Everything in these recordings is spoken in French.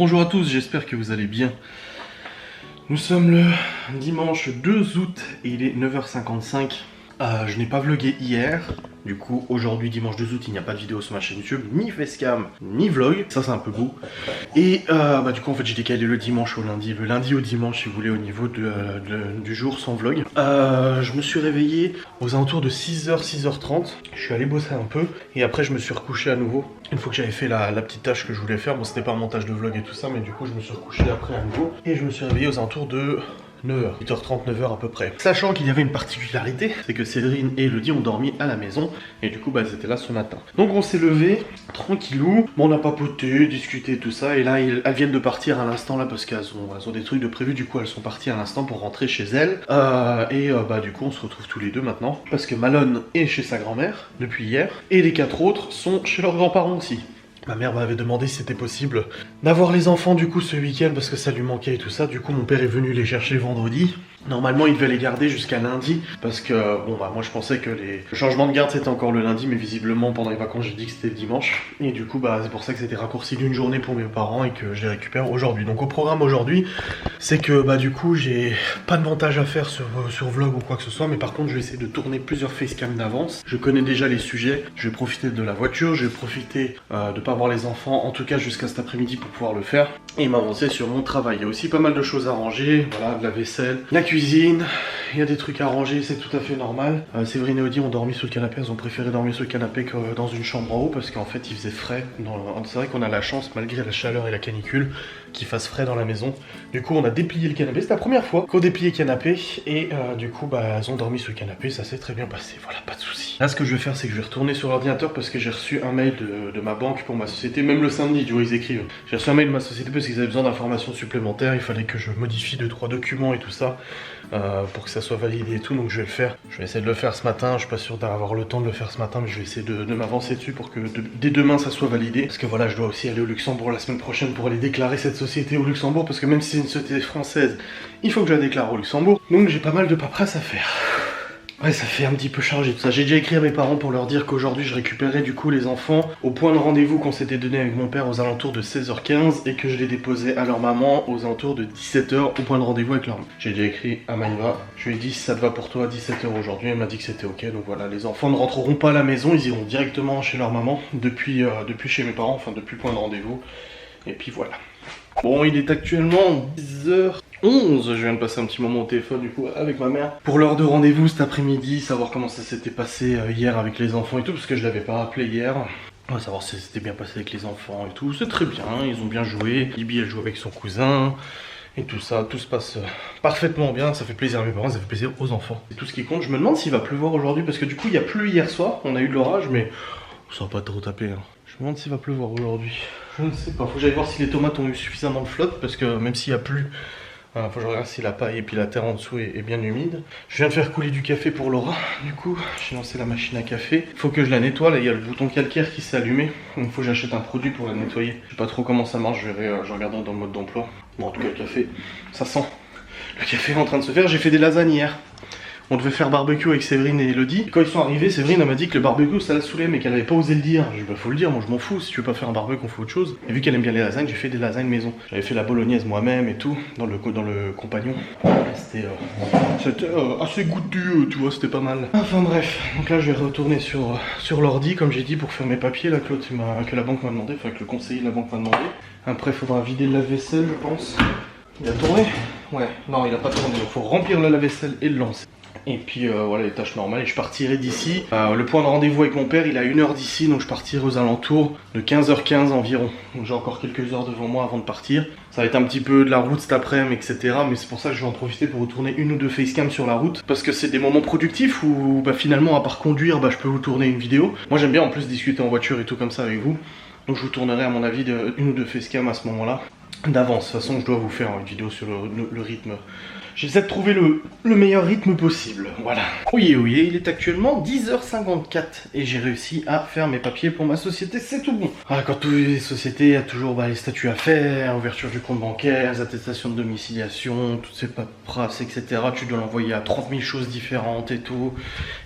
Bonjour à tous, j'espère que vous allez bien. Nous sommes le dimanche 2 août et il est 9h55. Je n'ai pas vlogué hier. Du coup, aujourd'hui, dimanche 2 août, il n'y a pas de vidéo sur ma chaîne YouTube, ni facecam, ni vlog. Ça, c'est un peu beau. Et du coup, en fait, j'ai décalé le dimanche au lundi. Le lundi au dimanche, si vous voulez, au niveau du jour sans vlog. Je me suis réveillé aux alentours de 6h, 6h30. Je suis allé bosser un peu. Et après, je me suis recouché à nouveau. Une fois que j'avais fait la petite tâche que je voulais faire. Bon, c'était pas un montage de vlog et tout ça, mais du coup, je me suis recouché après à nouveau. Et je me suis réveillé aux alentours de 9h, 8h30, 9h à peu près. Sachant qu'il y avait une particularité, c'est que Cédrine et Elodie ont dormi à la maison. Et du coup, elles étaient là ce matin. Donc on s'est levé, tranquillou. Bon, on a papoté, discuté, tout ça. Et là, elles viennent de partir à l'instant là parce qu'elles ont des trucs de prévu. Du coup, elles sont parties à l'instant pour rentrer chez elles. Du coup, on se retrouve tous les deux maintenant. Parce que Malone est chez sa grand-mère depuis hier. Et les 4 autres sont chez leurs grands-parents aussi. Ma mère m'avait demandé si c'était possible d'avoir les enfants du coup ce week-end parce que ça lui manquait et tout ça. Du coup mon père est venu les chercher vendredi. Normalement il devait les garder jusqu'à lundi parce que moi je pensais que le changement de garde c'était encore le lundi, mais visiblement pendant les vacances j'ai dit que c'était le dimanche. Et du coup c'est pour ça que c'était raccourci d'une journée pour mes parents et que je les récupère aujourd'hui. Donc au programme aujourd'hui c'est que du coup j'ai pas de montage à faire sur vlog ou quoi que ce soit, mais par contre je vais essayer de tourner plusieurs facecam d'avance. Je connais déjà les sujets, je vais profiter de la voiture, je vais profiter de pas voir les enfants, en tout cas jusqu'à cet après-midi pour pouvoir le faire et m'avancer sur mon travail. Il y a aussi pas mal de choses à ranger, voilà, de la vaisselle, la cuisine, il y a des trucs à ranger, c'est tout à fait normal. Séverine et Audi ont dormi sous le canapé, elles ont préféré dormir sous le canapé que dans une chambre en haut parce qu'en fait il faisait frais. C'est vrai qu'on a la chance, malgré la chaleur et la canicule, qu'il fasse frais dans la maison. Du coup on a déplié le canapé, c'est la première fois qu'on déplie le canapé et du coup elles ont dormi sous le canapé, ça s'est très bien passé, voilà, pas de soucis. Là ce que je vais faire c'est que je vais retourner sur l'ordinateur parce que j'ai reçu un mail de ma banque pour ma société, même le samedi, tu vois, ils écrivent. J'ai reçu un mail de ma société parce qu'ils avaient besoin d'informations supplémentaires, il fallait que je modifie 2-3 documents et tout ça pour que ça soit validé et tout, donc je vais le faire. Je vais essayer de le faire ce matin, je suis pas sûr d'avoir le temps de le faire ce matin, mais je vais essayer de m'avancer dessus pour que dès demain ça soit validé. Parce que voilà, je dois aussi aller au Luxembourg la semaine prochaine pour aller déclarer cette société au Luxembourg, parce que même si c'est une société française, il faut que je la déclare au Luxembourg. Donc j'ai pas mal de paperasse à faire. Ouais, ça fait un petit peu chargé tout ça. J'ai déjà écrit à mes parents pour leur dire qu'aujourd'hui je récupérais du coup les enfants au point de rendez-vous qu'on s'était donné avec mon père aux alentours de 16h15 et que je les déposais à leur maman aux alentours de 17h au point de rendez-vous avec leur maman. J'ai déjà écrit à Maïva, je lui ai dit si ça te va pour toi à 17h aujourd'hui, elle m'a dit que c'était ok, donc voilà, les enfants ne rentreront pas à la maison, ils iront directement chez leur maman depuis chez mes parents, enfin depuis le point de rendez-vous, et puis voilà. Bon, il est actuellement 10h11, je viens de passer un petit moment au téléphone du coup avec ma mère pour l'heure de rendez-vous cet après-midi, savoir comment ça s'était passé hier avec les enfants et tout, parce que je l'avais pas appelé hier. On va savoir si c'était bien passé avec les enfants et tout, c'est très bien, ils ont bien joué. Libby elle joue avec son cousin et tout ça, tout se passe parfaitement bien, ça fait plaisir à mes parents, ça fait plaisir aux enfants. C'est tout ce qui compte. Je me demande s'il va pleuvoir aujourd'hui parce que du coup il y a plu hier soir, on a eu de l'orage mais ça va pas trop taper hein. Je me demande s'il va pleuvoir aujourd'hui. Je ne sais pas, faut que j'aille voir si les tomates ont eu suffisamment de flotte parce que même s'il y a plu, faut que je regarde si la paille et puis la terre en dessous est bien humide. Je viens de faire couler du café pour Laura, du coup j'ai lancé la machine à café. Il faut que je la nettoie, là il y a le bouton calcaire qui s'est allumé, donc il faut que j'achète un produit pour la nettoyer. Je sais pas trop comment ça marche, je regarderai dans le mode d'emploi. Bon en tout cas le café, ça sent. Le café est en train de se faire, j'ai fait des lasagnes hier. On devait faire barbecue avec Séverine et Elodie. Quand ils sont arrivés, Séverine m'a dit que le barbecue ça la saoulait mais qu'elle avait pas osé le dire. Je lui ai dit faut le dire, moi je m'en fous, si tu veux pas faire un barbecue on fait autre chose. Et vu qu'elle aime bien les lasagnes, j'ai fait des lasagnes maison. J'avais fait la bolognaise moi-même et tout, dans le compagnon. C'était assez goûtu, tu vois, c'était pas mal. Enfin bref, donc là je vais retourner sur l'ordi comme j'ai dit pour faire mes papiers là que la banque m'a demandé, enfin que le conseiller de la banque m'a demandé. Après il faudra vider le lave-vaisselle je pense. Il a tourné? Ouais, non il a pas tourné, il faut remplir le lave-vaisselle et le lancer. Et puis voilà les tâches normales et je partirai d'ici. Le point de rendez-vous avec mon père il est à 1h d'ici, donc je partirai aux alentours de 15h15 environ. Donc j'ai encore quelques heures devant moi avant de partir. Ça va être un petit peu de la route cet après-midi etc. Mais c'est pour ça que je vais en profiter pour vous tourner une ou deux facecam sur la route. Parce que c'est des moments productifs où finalement à part conduire je peux vous tourner une vidéo. Moi j'aime bien en plus discuter en voiture et tout comme ça avec vous. Donc je vous tournerai à mon avis une ou deux facecam à ce moment là. D'avance, de toute façon je dois vous faire une vidéo sur le rythme. J'essaie de trouver le meilleur rythme possible, voilà. Oui, il est actuellement 10h54 et j'ai réussi à faire mes papiers pour ma société, c'est tout bon. Ah, quand toutes les sociétés, il y a toujours les statuts à faire, ouverture du compte bancaire, les attestations de domiciliation, toutes ces paperasses, etc. Tu dois l'envoyer à 30 000 choses différentes et tout.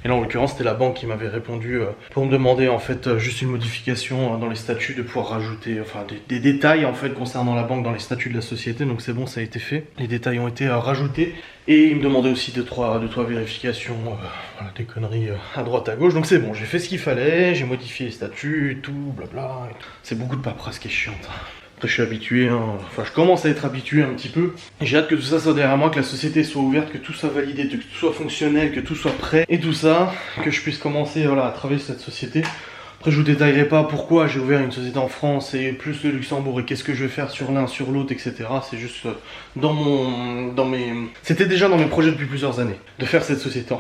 Et là, en l'occurrence, c'était la banque qui m'avait répondu pour me demander en fait juste une modification dans les statuts, de pouvoir rajouter des détails en fait concernant la banque dans les statuts de la société, donc c'est bon, ça a été fait. Les détails ont été rajoutés. Et il me demandait aussi deux, trois vérifications, voilà, des conneries à droite à gauche. Donc c'est bon, j'ai fait ce qu'il fallait, j'ai modifié les statuts, tout, blabla. C'est beaucoup de paperasse qui est chiante. Après je suis habitué, hein. Enfin je commence à être habitué un petit peu. J'ai hâte que tout ça soit derrière moi, que la société soit ouverte, que tout soit validé, que tout soit fonctionnel, que tout soit prêt et tout ça, que je puisse commencer voilà, à travailler cette société. Après je vous détaillerai pas pourquoi j'ai ouvert une société en France et plus le Luxembourg et qu'est-ce que je vais faire sur l'un, sur l'autre, etc. C'est juste C'était déjà dans mes projets depuis plusieurs années de faire cette société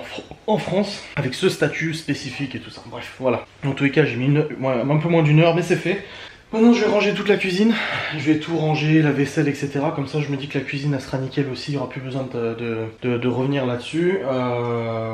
en France avec ce statut spécifique et tout ça. Bref, voilà. En tous les cas j'ai mis un peu moins d'une heure mais c'est fait. Maintenant je vais ranger toute la cuisine, je vais tout ranger, la vaisselle, etc. Comme ça je me dis que la cuisine elle sera nickel aussi, il n'y aura plus besoin de revenir là-dessus.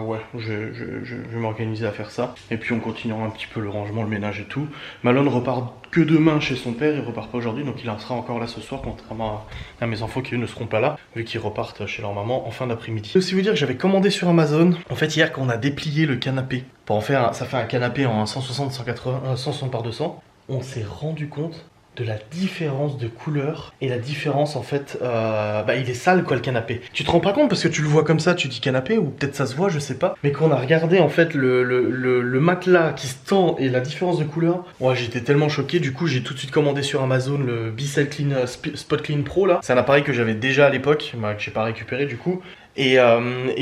Ouais, je vais m'organiser à faire ça. Et puis on continuera un petit peu le rangement, le ménage et tout. Malone repart que demain chez son père, il repart pas aujourd'hui, donc il en sera encore là ce soir, contrairement à mes enfants qui eux ne seront pas là, vu qu'ils repartent chez leur maman en fin d'après-midi. Je vais aussi vous dire que j'avais commandé sur Amazon, en fait hier quand on a déplié le canapé, pour en faire, ça fait un canapé en 160, 180, 160 par 200, on s'est rendu compte de la différence de couleur et la différence en fait, il est sale quoi le canapé. Tu te rends pas compte parce que tu le vois comme ça, tu dis canapé ou peut-être ça se voit, je sais pas. Mais quand on a regardé en fait le matelas qui se tend et la différence de couleur, ouais, j'étais tellement choqué. Du coup j'ai tout de suite commandé sur Amazon le Bicel Clean Spot Clean Pro là. C'est un appareil que j'avais déjà à l'époque, que j'ai pas récupéré du coup. Et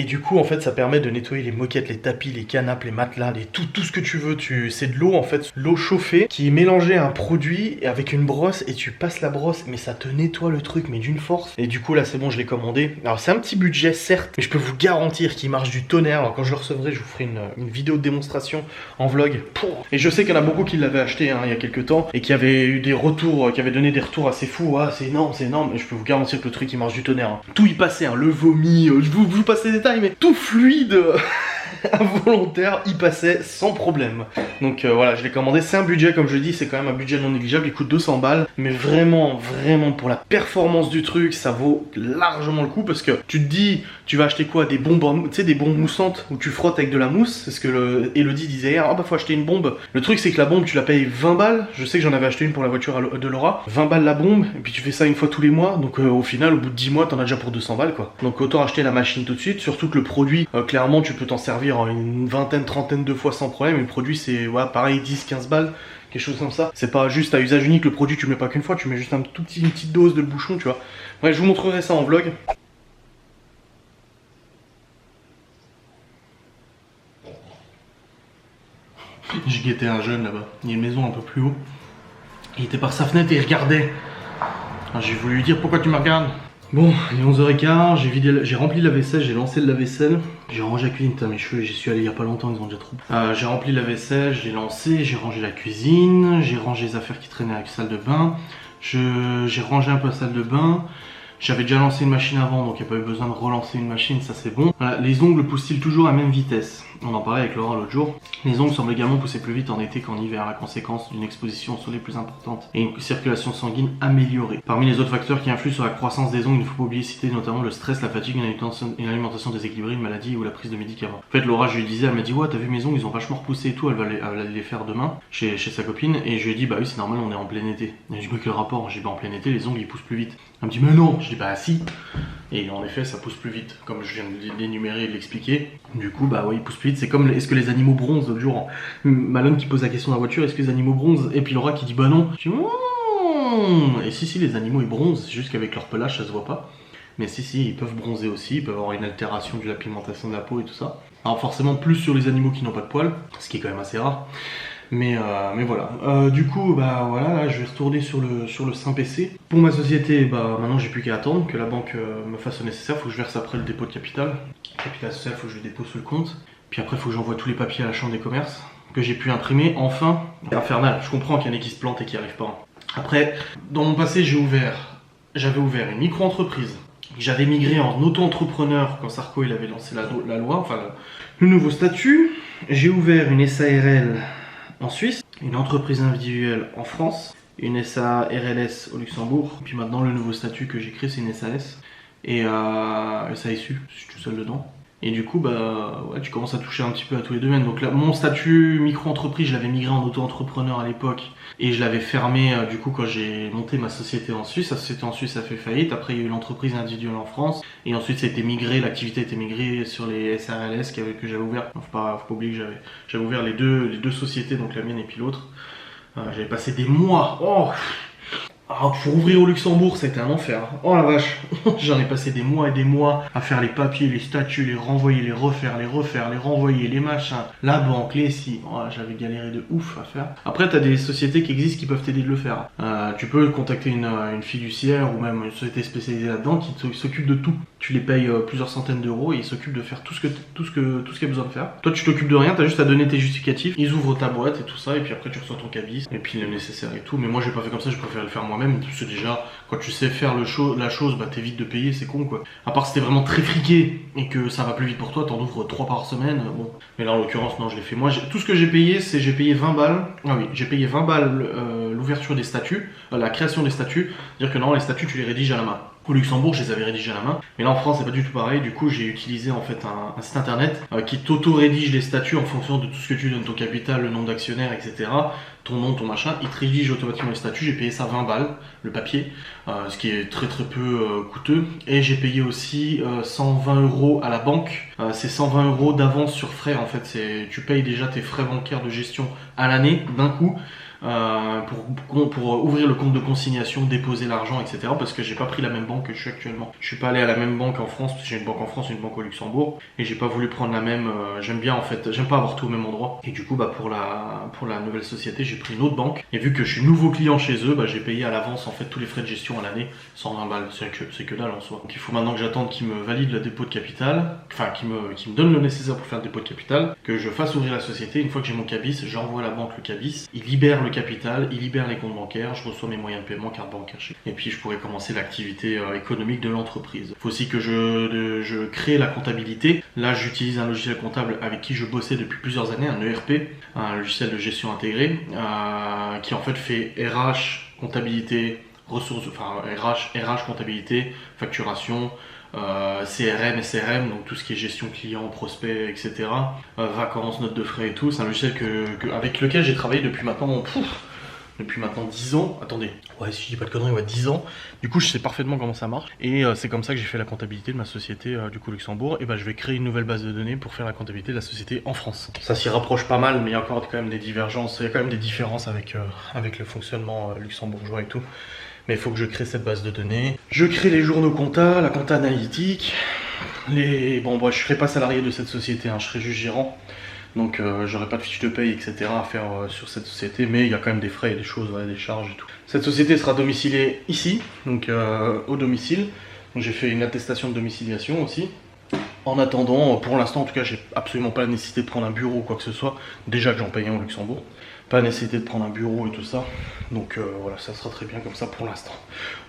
du coup en fait ça permet de nettoyer les moquettes, les tapis, les canapes, les matelas, tout ce que tu veux. C'est de l'eau en fait, l'eau chauffée qui est mélangée à un produit avec une brosse et tu passes la brosse mais ça te nettoie le truc mais d'une force. Et du coup là c'est bon, je l'ai commandé. Alors c'est un petit budget certes, mais je peux vous garantir qu'il marche du tonnerre. Alors quand je le recevrai je vous ferai une vidéo de démonstration en vlog. Et je sais qu'il y en a beaucoup qui l'avaient acheté il y a quelques temps et qui avaient eu des retours, qui avaient donné des retours assez fous. Ah c'est énorme. Et je peux vous garantir que le truc il marche du tonnerre. Tout y passait, le vomi, je vous passe les détails, mais tout fluide involontaire, il passait sans problème. Donc voilà, je l'ai commandé. C'est un budget, comme je dis, c'est quand même un budget non négligeable. Il coûte 200 balles, mais vraiment pour la performance du truc, ça vaut largement le coup parce que tu te dis, tu vas acheter quoi? Des bombes, tu sais, des bombes moussantes où tu frottes avec de la mousse. C'est ce que Elodie disait hier. Faut acheter une bombe. Le truc, c'est que la bombe, tu la payes 20 balles. Je sais que j'en avais acheté une pour la voiture de Laura. 20 balles la bombe, et puis tu fais ça une fois tous les mois. Donc au final, au bout de 10 mois, t'en as déjà pour 200 balles quoi. Donc autant acheter la machine tout de suite. Surtout que le produit, clairement, tu peux t'en servir une vingtaine, trentaine de fois sans problème. Et le produit, c'est pareil, 10, 15 balles. Quelque chose comme ça. C'est pas juste à usage unique, le produit tu le mets pas qu'une fois, tu mets juste une petite dose de bouchon, tu vois. Ouais, je vous montrerai ça en vlog. J'ai guetté un jeune là-bas. Il y a une maison un peu plus haut. Il était par sa fenêtre et il regardait. J'ai voulu lui dire pourquoi tu me regardes. Bon, il est 11h15, j'ai rempli la vaisselle, j'ai lancé le lave-vaisselle. J'ai rangé la cuisine, putain mes cheveux, j'y suis allé il y a pas longtemps, ils ont déjà trop. J'ai rempli la vaisselle, j'ai lancé, j'ai rangé la cuisine, j'ai rangé les affaires qui traînaient avec la salle de bain. J'ai rangé un peu la salle de bain. J'avais déjà lancé une machine avant, donc il n'y a pas eu besoin de relancer une machine, ça c'est bon. Voilà, les ongles poussent-ils toujours à la même vitesse? On en parlait avec Laura l'autre jour. Les ongles semblent également pousser plus vite en été qu'en hiver, la conséquence d'une exposition au soleil plus importante et une circulation sanguine améliorée. Parmi les autres facteurs qui influent sur la croissance des ongles, il ne faut pas oublier citer notamment le stress, la fatigue, une alimentation déséquilibrée, une maladie ou la prise de médicaments. En fait, Laura, je lui disais, elle m'a dit, ouais, t'as vu mes ongles, ils ont vachement repoussé et tout, elle va les faire demain chez sa copine. Et je lui ai dit, bah oui, c'est normal, on est en plein été. Et je dis, mais quel rapport? J'ai dit, bah en plein été, les ongles ils poussent plus vite. Elle me dit, mais non. Je dis, bah si. Et en effet, ça pousse plus vite, comme je viens de l'énumérer et de l'expliquer. Du coup, bah ouais, il pousse plus vite. C'est comme, est-ce que les animaux bronzent? L'autre jour, Malone qui pose la question dans la voiture, est-ce que les animaux bronzent? Et puis Laura qui dit, bah non. Je dis, et si, les animaux ils bronzent, c'est juste qu'avec leur pelage, ça se voit pas. Mais si, ils peuvent bronzer aussi, ils peuvent avoir une altération de la pigmentation de la peau et tout ça. Alors forcément, plus sur les animaux qui n'ont pas de poils, ce qui est quand même assez rare. Mais voilà. Du coup, bah voilà, là, je vais retourner sur le Saint PC. Pour ma société, bah maintenant j'ai plus qu'à attendre que la banque me fasse le nécessaire. Faut que je verse après le dépôt de capital. Capital social, faut que je le dépose sur le compte. Puis après, faut que j'envoie tous les papiers à la chambre des commerces que j'ai pu imprimer. Enfin, c'est infernal. Je comprends qu'il y en ait qui se plantent et qui n'y arrivent pas. Après, dans mon passé, j'avais ouvert une micro-entreprise. J'avais migré en auto-entrepreneur quand Sarko il avait lancé la loi, enfin le nouveau statut. J'ai ouvert une SARL en Suisse, une entreprise individuelle en France, une SARLS au Luxembourg, puis maintenant le nouveau statut que j'ai créé c'est une SAS et SASU, je suis tout seul dedans. Et du coup, bah ouais, tu commences à toucher un petit peu à tous les domaines. Donc là, mon statut micro-entreprise, je l'avais migré en auto-entrepreneur à l'époque et je l'avais fermé du coup quand j'ai monté ma société en Suisse. La société en Suisse a fait faillite. Après, il y a eu l'entreprise individuelle en France et ensuite ça a été migré. L'activité a été migrée sur les SARLS que j'avais ouvert. Faut pas oublier que j'avais ouvert les deux sociétés, donc la mienne et puis l'autre. J'avais passé des mois. Pour ouvrir au Luxembourg, c'était un enfer. Oh la vache. J'en ai passé des mois et des mois à faire les papiers, les statuts, les renvoyer, les refaire, les renvoyer, les machins, la banque, les si. Oh, j'avais galéré de ouf à faire. Après, t'as des sociétés qui existent qui peuvent t'aider de le faire. Tu peux contacter une fiduciaire ou même une société spécialisée là-dedans qui s'occupe de tout. Tu les payes plusieurs centaines d'euros et ils s'occupent de faire tout ce qu'il y a besoin de faire. Toi, tu t'occupes de rien, t'as juste à donner tes justificatifs. Ils ouvrent ta boîte et tout ça, et puis après, tu reçois ton cabis et puis le nécessaire et tout. Mais moi, j'ai pas fait comme ça, je préfère le faire moi-même. Parce que déjà, quand tu sais faire la chose, bah t'évites de payer, c'est con quoi. À part si t'es vraiment très friqué et que ça va plus vite pour toi, t'en ouvres 3 par semaine, bon. Mais là, en l'occurrence, non, je l'ai fait. Moi, tout ce que j'ai payé, c'est j'ai payé 20 balles. Ah oui, j'ai payé 20 balles l'ouverture des statuts, la création des statuts. C'est-à-dire que non, les statuts, tu les rédiges à la main. Au Luxembourg, je les avais rédigés à la main, mais là en France, c'est pas du tout pareil. Du coup, j'ai utilisé en fait un site internet qui t'auto-rédige les statuts en fonction de tout ce que tu donnes, ton capital, le nombre d'actionnaires, etc. Ton nom, ton machin, il te rédige automatiquement les statuts. J'ai payé ça 20 balles, le papier, ce qui est très très peu coûteux. Et j'ai payé aussi 120 € à la banque. C'est 120 € d'avance sur frais en fait. Tu payes déjà tes frais bancaires de gestion à l'année d'un coup. Pour ouvrir le compte de consignation, déposer l'argent, etc. Parce que j'ai pas pris la même banque que je suis actuellement. Je suis pas allé à la même banque en France, parce que j'ai une banque en France et une banque au Luxembourg, et j'ai pas voulu prendre la même. J'aime bien en fait, j'aime pas avoir tout au même endroit. Et du coup, bah pour la nouvelle société, j'ai pris une autre banque. Et vu que je suis nouveau client chez eux, bah j'ai payé à l'avance en fait tous les frais de gestion à l'année, 120 balles. C'est que dalle en soi. Donc il faut maintenant que j'attende qu'ils me valident le dépôt de capital, enfin qu'ils me donnent le nécessaire pour faire le dépôt de capital, que je fasse ouvrir la société. Une fois que j'ai mon cabis, j'envoie à la banque le cabis, ils libèrent le capital, il libère les comptes bancaires, je reçois mes moyens de paiement, carte bancaire. Et puis je pourrais commencer l'activité économique de l'entreprise. Il faut aussi que je crée la comptabilité. Là, j'utilise un logiciel comptable avec qui je bossais depuis plusieurs années, un ERP, un logiciel de gestion intégrée, qui en fait fait RH, comptabilité, ressources, enfin RH, comptabilité, facturation, CRM, SRM, donc tout ce qui est gestion client, prospect, etc. Vacances, notes de frais et tout. C'est un logiciel avec lequel j'ai travaillé depuis maintenant 10 ans. Attendez, ouais, si je dis pas de conneries, ouais, 10 ans. Du coup, je sais parfaitement comment ça marche. Et c'est comme ça que j'ai fait la comptabilité de ma société, du coup, Luxembourg. Et bah, je vais créer une nouvelle base de données pour faire la comptabilité de la société en France. Ça s'y rapproche pas mal, mais il y a encore quand même des divergences. Il y a quand même des différences avec le fonctionnement luxembourgeois et tout. Mais il faut que je crée cette base de données. Je crée les journaux compta, la compta analytique. Bon, bah, je serai pas salarié de cette société, hein, je serai juste gérant. Donc j'aurai pas de fiche de paye, etc. à faire sur cette société, mais il y a quand même des frais et des choses, ouais, des charges et tout. Cette société sera domiciliée ici, donc au domicile. Donc j'ai fait une attestation de domiciliation aussi. En attendant, pour l'instant en tout cas, j'ai absolument pas la nécessité de prendre un bureau ou quoi que ce soit. Déjà que j'en paye un au Luxembourg. Pas la nécessité de prendre un bureau et tout ça. Donc voilà, ça sera très bien comme ça pour l'instant.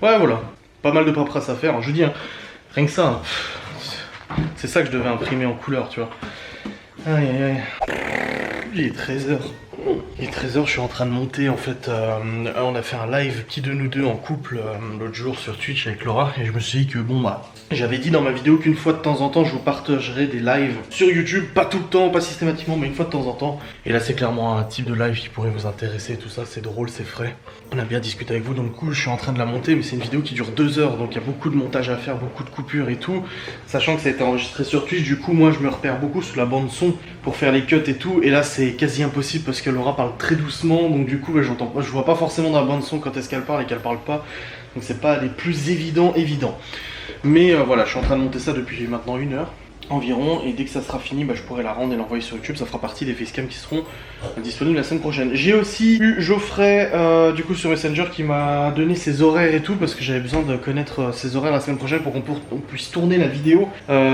Ouais, voilà. Pas mal de paperasse à faire. Je vous dis, hein, rien que ça, hein, c'est ça que je devais imprimer en couleur, tu vois. Aïe aïe aïe. Il est 13h. Il est 13h, je suis en train de monter en fait. On a fait un live qui de nous deux en couple l'autre jour sur Twitch avec Laura. Et je me suis dit que bon bah, j'avais dit dans ma vidéo qu'une fois de temps en temps je vous partagerai des lives sur YouTube. Pas tout le temps, pas systématiquement, mais une fois de temps en temps. Et là c'est clairement un type de live qui pourrait vous intéresser. Tout ça, c'est drôle, c'est frais. On a bien discuté avec vous, donc du coup je suis en train de la monter. Mais c'est une vidéo qui dure 2 heures. Donc il y a beaucoup de montage à faire, beaucoup de coupures et tout. Sachant que ça a été enregistré sur Twitch, du coup moi je me repère beaucoup sous la bande son pour faire les cuts et tout. Et là c'est quasi impossible parce que Laura parle très doucement, donc du coup j'entends pas, je vois pas forcément dans la bande son quand est-ce qu'elle parle et qu'elle parle pas, donc c'est pas les plus évidents. Mais voilà, je suis en train de monter ça depuis maintenant 1 heure environ, et dès que ça sera fini, bah, je pourrai la rendre et l'envoyer sur YouTube. Ça fera partie des facecams qui seront disponibles la semaine prochaine. J'ai aussi eu Geoffrey du coup sur Messenger qui m'a donné ses horaires et tout, parce que j'avais besoin de connaître ses horaires la semaine prochaine pour qu'on puisse tourner la vidéo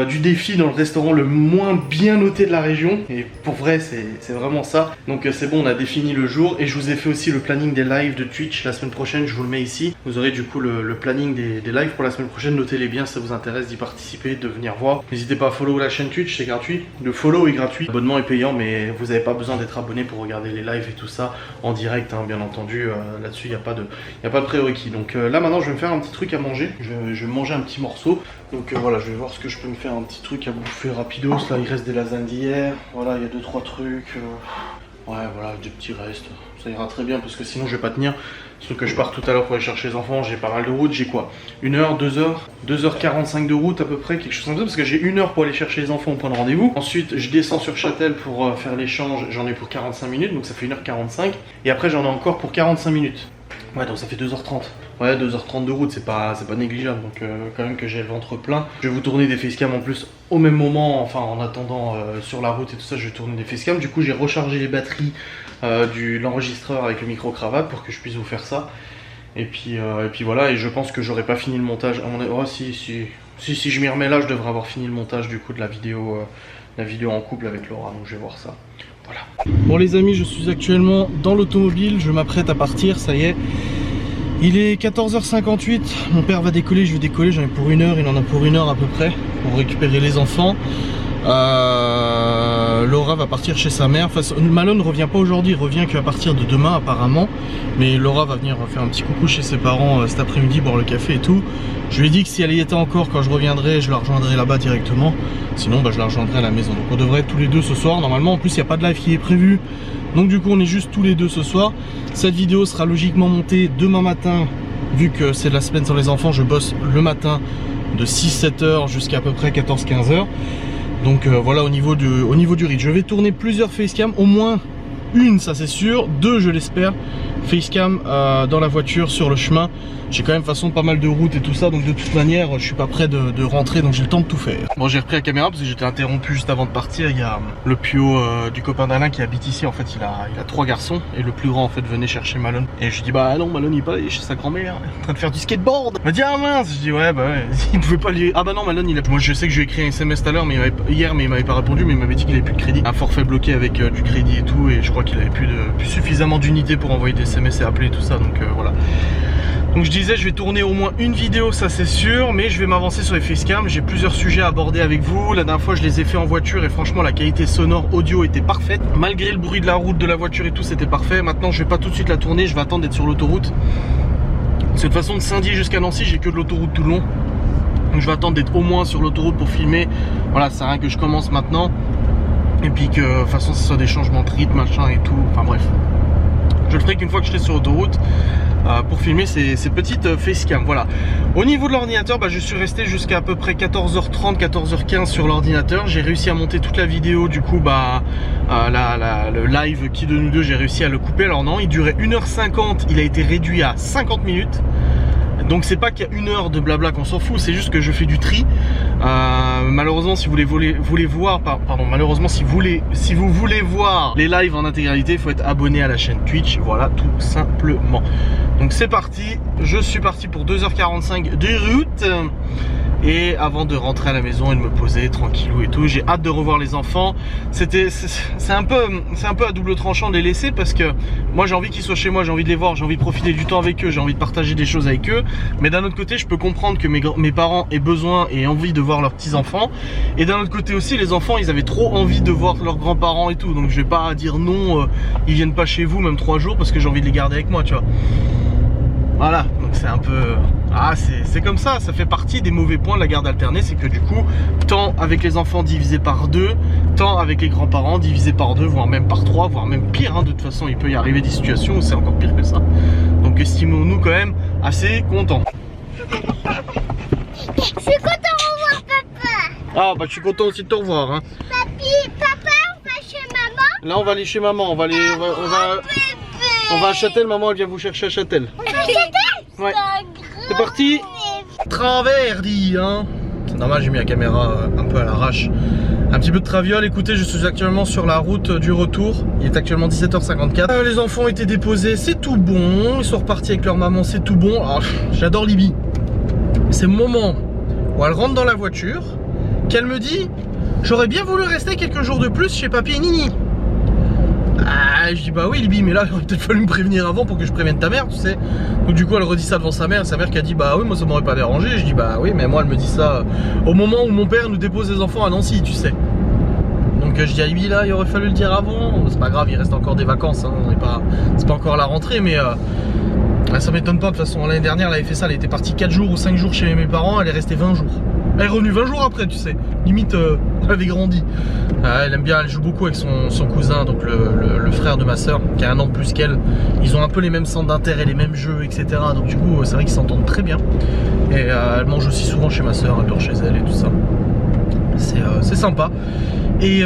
du défi dans le restaurant le moins bien noté de la région. Et pour vrai, c'est vraiment ça. Donc c'est bon, on a défini le jour, et je vous ai fait aussi le planning des lives de Twitch la semaine prochaine. Je vous le mets ici. Vous aurez du coup le planning des lives pour la semaine prochaine. Notez-les bien si ça vous intéresse d'y participer, de venir voir. N'hésitez pas à follow follow la chaîne Twitch, c'est gratuit. Le follow est gratuit. L'abonnement est payant, mais vous n'avez pas besoin d'être abonné pour regarder les lives et tout ça en direct, hein, bien entendu. Là-dessus, il n'y a pas de prérequis. Donc là, maintenant, je vais me faire un petit truc à manger. Je vais manger un petit morceau. Donc voilà, je vais voir ce que je peux me faire, un petit truc à bouffer rapidos. Là, il reste des lasagnes d'hier. Voilà, il y a 2-3 trucs. Ouais, voilà, des petits restes. Ça ira très bien parce que sinon, je vais pas tenir. Sauf que je pars tout à l'heure pour aller chercher les enfants, j'ai pas mal de route, j'ai quoi 1 heure, 2 heures, 2h45 de route à peu près, quelque chose comme ça, parce que j'ai 1 heure pour aller chercher les enfants au point de rendez-vous. Ensuite, je descends sur Châtel pour faire l'échange, j'en ai pour 45 minutes, donc ça fait 1h45. Et après, j'en ai encore pour 45 minutes. Ouais, donc ça fait 2h30. Ouais, 2h30 de route, c'est pas négligeable, donc quand même que j'ai le ventre plein. Je vais vous tourner des facecam en plus au même moment, enfin en attendant sur la route et tout ça, je vais tourner des facecam. Du coup, j'ai rechargé les batteries de l'enregistreur avec le micro-cravate pour que je puisse vous faire ça. Et puis voilà, et je pense que j'aurai pas fini le montage. À mon avis, oh si je m'y remets là, je devrais avoir fini le montage du coup de la vidéo en couple avec Laura, donc je vais voir ça. Voilà. Bon les amis, je suis actuellement dans l'automobile, je m'apprête à partir, ça y est. Il est 14h58, mon père va décoller, je vais décoller, j'en ai pour 1 heure, il en a pour 1 heure à peu près, pour récupérer les enfants. Laura va partir chez sa mère. Enfin, Malone ne revient pas aujourd'hui, il revient qu'à partir de demain apparemment. Mais Laura va venir faire un petit coucou chez ses parents cet après-midi, boire le café et tout. Je lui ai dit que si elle y était encore quand je reviendrai, je la rejoindrai là-bas directement. Sinon bah, je la rejoindrai à la maison. Donc on devrait être tous les deux ce soir. Normalement en plus il n'y a pas de live qui est prévu. Donc du coup on est juste tous les deux ce soir. Cette vidéo sera logiquement montée demain matin. Vu que c'est la semaine sans les enfants, je bosse le matin de 6-7 heures jusqu'à peu près 14-15 heures. Donc voilà au niveau du rythme. Je vais tourner plusieurs facecam, au moins une ça c'est sûr, 2 je l'espère, facecam dans la voiture sur le chemin. J'ai quand même de toute façon pas mal de route et tout ça, donc de toute manière je suis pas prêt de rentrer, donc j'ai le temps de tout faire. Bon, j'ai repris la caméra parce que j'étais interrompu juste avant de partir. Il y a le Pio du copain d'Alain qui habite ici. En fait il a 3 garçons et le plus grand en fait venait chercher Malone. Et je dis bah non, Malone il est pas allé chez sa grand-mère, en train de faire du skateboard. Il m'a dit ah mince, je dis ouais bah ouais, il pouvait pas lui. Ah bah non, Malone il a. Moi je sais que je lui ai écrit un SMS tout à l'heure mais hier mais il m'avait pas répondu, mais il m'avait dit qu'il avait plus de crédit. Un forfait bloqué avec du crédit et tout, et je crois qu'il avait plus suffisamment d'unités pour envoyer des SMS et appeler tout ça, donc voilà. Donc je disais je vais tourner au moins une vidéo, ça c'est sûr, mais je vais m'avancer sur les facecam. J'ai plusieurs sujets à aborder avec vous. La dernière fois je les ai fait en voiture et franchement la qualité sonore audio était parfaite. Malgré le bruit de la route, de la voiture et tout, c'était parfait. Maintenant je vais pas tout de suite la tourner, je vais attendre d'être sur l'autoroute. De toute façon de Saint-Dié jusqu'à Nancy j'ai que de l'autoroute tout le long. Donc je vais attendre d'être au moins sur l'autoroute pour filmer. Voilà, ça sert à rien que je commence maintenant. Et puis que de toute façon ce soit des changements de rythme, machin et tout. Enfin bref. Je le ferai qu'une fois que je serai sur l'autoroute pour filmer ces petites facecam. Voilà. Au niveau de l'ordinateur, bah, je suis resté jusqu'à peu près 14h30, 14h15 sur l'ordinateur. J'ai réussi à monter toute la vidéo. Du coup, bah, le live qui de nous deux, j'ai réussi à le couper. Alors non, il durait 1h50. Il a été réduit à 50 minutes. Donc c'est pas qu'il y a 1 heure de blabla qu'on s'en fout, c'est juste que je fais du tri. Malheureusement si vous voulez voir, malheureusement si vous voulez voir les lives en intégralité, il faut être abonné à la chaîne Twitch, voilà tout simplement. Donc c'est parti, je suis parti pour 2h45 de route. Et avant de rentrer à la maison et de me poser tranquillou et tout, j'ai hâte de revoir les enfants. C'est un peu à double tranchant de les laisser parce que moi j'ai envie qu'ils soient chez moi, j'ai envie de les voir, j'ai envie de profiter du temps avec eux, j'ai envie de partager des choses avec eux. Mais d'un autre côté, je peux comprendre que mes parents aient besoin et envie de voir leurs petits enfants. Et d'un autre côté aussi, les enfants, ils avaient trop envie de voir leurs grands-parents et tout. Donc je vais pas dire non, ils viennent pas chez vous même 3 jours parce que j'ai envie de les garder avec moi, tu vois. Voilà, donc c'est un peu... Ah, c'est comme ça fait partie des mauvais points de la garde alternée, c'est que du coup, temps avec les enfants divisé par 2, temps avec les grands-parents divisé par 2, voire même par 3, voire même pire, hein. De toute façon, il peut y arriver des situations où c'est encore pire que ça. Donc estimons-nous quand même assez contents. Je suis content de revoir papa. Ah bah je suis content aussi de te revoir, hein. Papa, on va chez maman. Là on va aller chez maman, on va à Châtel, maman elle vient vous chercher à Châtel. On va à Châtel. Ouais. C'est parti. Traverdi, hein. C'est normal, j'ai mis la caméra un peu à l'arrache. Un petit peu de traviole. Écoutez, je suis actuellement sur la route du retour. Il est actuellement 17h54. Les enfants ont été déposés, c'est tout bon. Ils sont repartis avec leur maman, c'est tout bon. J'adore Libye. C'est le moment où elle rentre dans la voiture, qu'elle me dit: j'aurais bien voulu rester quelques jours de plus chez papy et Nini. je dis bah oui Libby, mais là il aurait peut-être fallu me prévenir avant pour que je prévienne ta mère, tu sais. Donc du coup elle redit ça devant sa mère qui a dit bah oui moi ça m'aurait pas dérangé. Je dis bah oui mais moi elle me dit ça au moment où mon père nous dépose les enfants à Nancy, tu sais. Donc je dis à Libby là il aurait fallu le dire avant. C'est pas grave, il reste encore des vacances, hein. C'est pas encore la rentrée, mais ça m'étonne pas. De toute façon l'année dernière elle avait fait ça, elle était partie 4 jours ou 5 jours chez mes parents, elle est restée 20 jours. Elle est revenue 20 jours après, tu sais. Limite, elle avait grandi. Elle aime bien, elle joue beaucoup avec son cousin, donc le frère de ma soeur, qui a 1 an de plus qu'elle. Ils ont un peu les mêmes centres d'intérêt, les mêmes jeux, etc. Donc du coup, c'est vrai qu'ils s'entendent très bien. Et elle mange aussi souvent chez ma soeur, elle dort chez elle et tout ça. C'est sympa. Et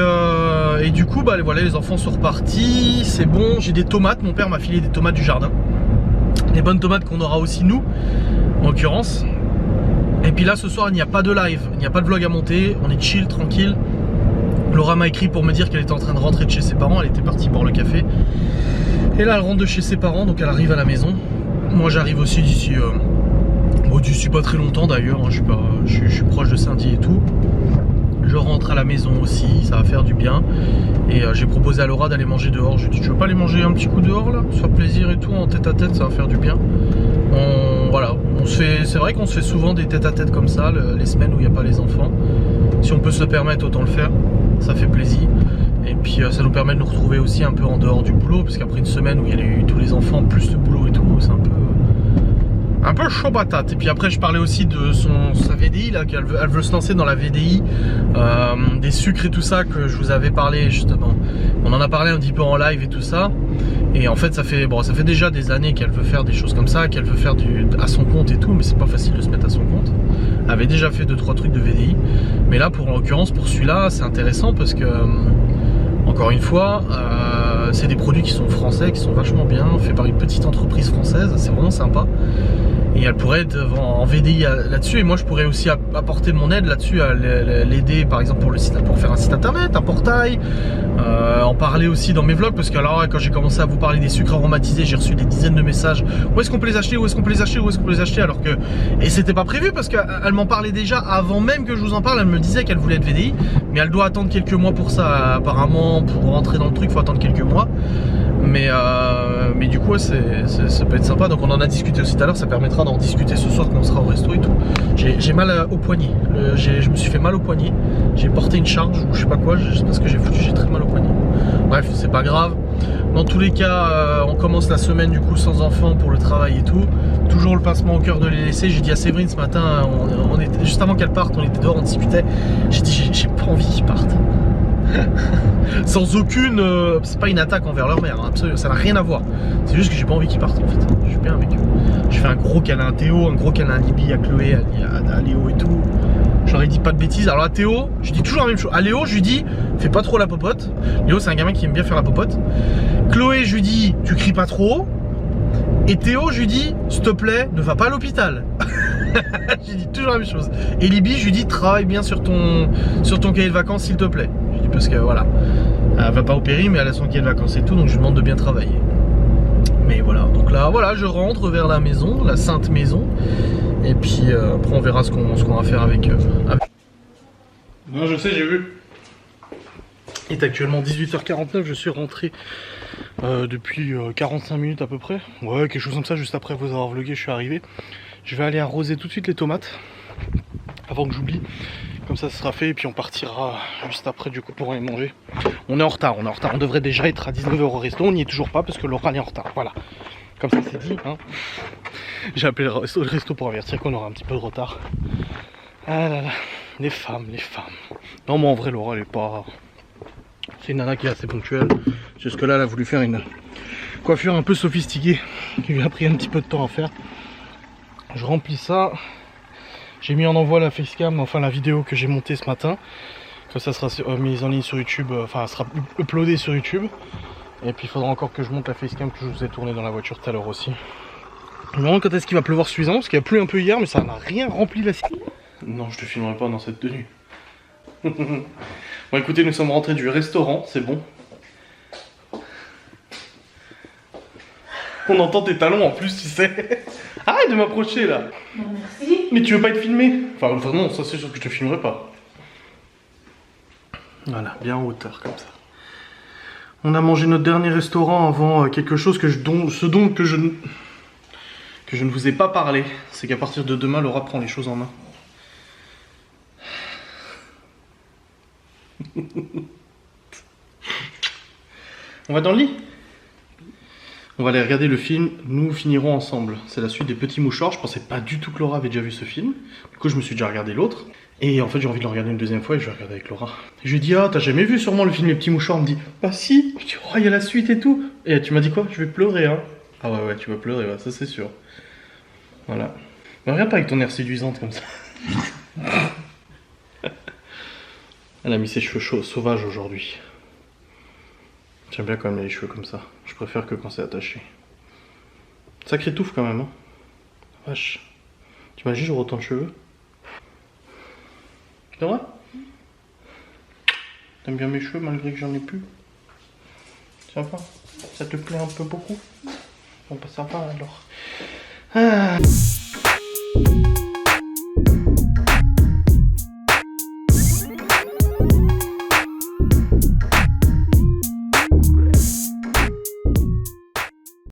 du coup, bah voilà, les enfants sont repartis. C'est bon, j'ai des tomates. Mon père m'a filé des tomates du jardin. Des bonnes tomates qu'on aura aussi nous, en l'occurrence. Et puis là ce soir il n'y a pas de live, il n'y a pas de vlog à monter, on est chill, tranquille. Laura m'a écrit pour me dire qu'elle était en train de rentrer de chez ses parents, elle était partie boire le café. Et là elle rentre de chez ses parents, donc elle arrive à la maison. Moi j'arrive aussi d'ici d'ici pas très longtemps d'ailleurs, hein, je suis proche de Saint-Dié et tout. Je rentre à la maison aussi, ça va faire du bien. Et j'ai proposé à Laura d'aller manger dehors. Je lui ai dit tu veux pas aller manger un petit coup dehors là, se faire plaisir et tout, en tête à tête, ça va faire du bien. Voilà, c'est vrai qu'on se fait souvent des tête à tête comme ça, les semaines où il n'y a pas les enfants. Si on peut se le permettre, autant le faire, ça fait plaisir. Et puis ça nous permet de nous retrouver aussi un peu en dehors du boulot, parce qu'après une semaine où il y a eu tous les enfants, plus le boulot et tout, c'est un peu chaud patate. Et puis après je parlais aussi de sa VDI là, qu'elle veut se lancer dans la VDI, des sucres et tout ça que je vous avais parlé justement. On en a parlé un petit peu en live et tout ça. Et en fait ça fait déjà des années qu'elle veut faire des choses comme ça, qu'elle veut faire à son compte et tout, mais c'est pas facile de se mettre à son compte. Elle avait déjà fait 2-3 trucs de VDI. Mais là en l'occurrence pour celui-là c'est intéressant parce que encore une fois c'est des produits qui sont français, qui sont vachement bien, faits par une petite entreprise française, c'est vraiment sympa. Et elle pourrait être en VDI là-dessus, et moi je pourrais aussi apporter mon aide là-dessus, à l'aider par exemple pour faire un site internet, un portail, en parler aussi dans mes vlogs, parce que alors quand j'ai commencé à vous parler des sucres aromatisés, j'ai reçu des dizaines de messages, où est-ce qu'on peut les acheter, où est-ce qu'on peut les acheter, où est-ce qu'on peut les acheter, alors que, et c'était pas prévu parce qu'elle m'en parlait déjà avant même que je vous en parle. Elle me disait qu'elle voulait être VDI, mais elle doit attendre quelques mois pour ça apparemment, pour rentrer dans le truc, il faut attendre quelques mois. Mais du coup ouais, ça peut être sympa, donc on en a discuté aussi tout à l'heure, ça permettra d'en discuter ce soir quand on sera au resto et tout. J'ai mal au poignet, je me suis fait mal au poignet, j'ai porté une charge ou je sais pas quoi, je sais pas ce que j'ai foutu, j'ai très mal au poignet. Bref, c'est pas grave. Dans tous les cas, on commence la semaine du coup sans enfants pour le travail et tout. Toujours le pincement au cœur de les laisser. J'ai dit à Séverine ce matin, on était, juste avant qu'elle parte, on était dehors, on discutait. J'ai dit j'ai pas envie qu'ils partent. Sans aucune, c'est pas une attaque envers leur mère, hein, absolument, ça n'a rien à voir. C'est juste que j'ai pas envie qu'ils partent en fait. Je suis bien avec eux. Je fais un gros câlin à Théo, un gros câlin à Libby, à Chloé, à Léo et tout. J'aurais dit pas de bêtises. Alors à Théo, je dis toujours la même chose. À Léo, je lui dis fais pas trop la popote. Léo, c'est un gamin qui aime bien faire la popote. Chloé, je lui dis tu cries pas trop. Et Théo, je lui dis s'il te plaît, ne va pas à l'hôpital. J'ai dit toujours la même chose. Et Libby, je lui dis travaille bien sur ton cahier de vacances s'il te plaît. Je dis parce que voilà, elle va pas au péri mais elle a son cahier de vacances et tout, donc je lui demande de bien travailler. Mais voilà, donc là voilà, je rentre vers la maison, la sainte maison. Et puis après on verra ce qu'on va faire avec. Non, je sais, j'ai vu. Il est actuellement 18h49, je suis rentré depuis 45 minutes à peu près. Ouais, quelque chose comme ça, juste après vous avoir vlogué, je suis arrivé. Je vais aller arroser tout de suite les tomates avant que j'oublie. Comme ça, ce sera fait et puis on partira juste après du coup pour aller manger. On est en retard, on devrait déjà être à 19h au resto, on n'y est toujours pas parce que Laura est en retard. Voilà, comme ça c'est dit. Hein. J'ai appelé le resto pour avertir qu'on aura un petit peu de retard. Ah là là, les femmes. Non mais en vrai Laura elle est pas... C'est une nana qui est assez ponctuelle. Jusque là elle a voulu faire une coiffure un peu sophistiquée qui lui a pris un petit peu de temps à faire. Je remplis ça. J'ai mis en envoi la facecam, enfin la vidéo que j'ai montée ce matin. Que ça sera mise en ligne sur YouTube, enfin elle sera uploadée sur YouTube. Et puis il faudra encore que je monte la facecam que je vous ai tournée dans la voiture tout à l'heure aussi. Je me demande quand est-ce qu'il va pleuvoir suffisamment, parce qu'il a plu un peu hier, mais ça n'a rien rempli la... Non, je te filmerai pas dans cette tenue. Bon écoutez, nous sommes rentrés du restaurant, c'est bon. On entend tes talons en plus, tu sais. Arrête de m'approcher là. Bon, merci. Mais tu veux pas être filmé? Enfin non, ça c'est sûr que je te filmerai pas. Voilà, bien en hauteur comme ça. On a mangé notre dernier restaurant avant quelque chose que je ne vous ai pas parlé. C'est qu'à partir de demain, Laura prend les choses en main. On va dans le lit? On va aller regarder le film Nous finirons ensemble. C'est la suite des Petits Mouchoirs. Je pensais pas du tout que Laura avait déjà vu ce film. Du coup, je me suis déjà regardé l'autre. Et en fait, j'ai envie de le regarder une deuxième fois et je vais regarder avec Laura. Je lui ai dit, ah, t'as jamais vu sûrement le film Les Petits Mouchoirs? Elle me dit, bah si. Je dis, oh, il y a la suite et tout. Et tu m'as dit quoi? Je vais pleurer, hein. Ah ouais, tu vas pleurer, ouais, ça c'est sûr. Voilà. Mais regarde pas avec ton air séduisante comme ça. Elle a mis ses cheveux sauvages aujourd'hui. J'aime bien quand même les cheveux comme ça. Je préfère que quand c'est attaché. Sacré touffe quand même, hein. Vache. T'imagines, j'aurai autant de cheveux? C'est vrai? T'aimes bien mes cheveux malgré que j'en ai plus? Ça va? Ça te plaît un peu beaucoup? Bon bah ça va alors. Ah.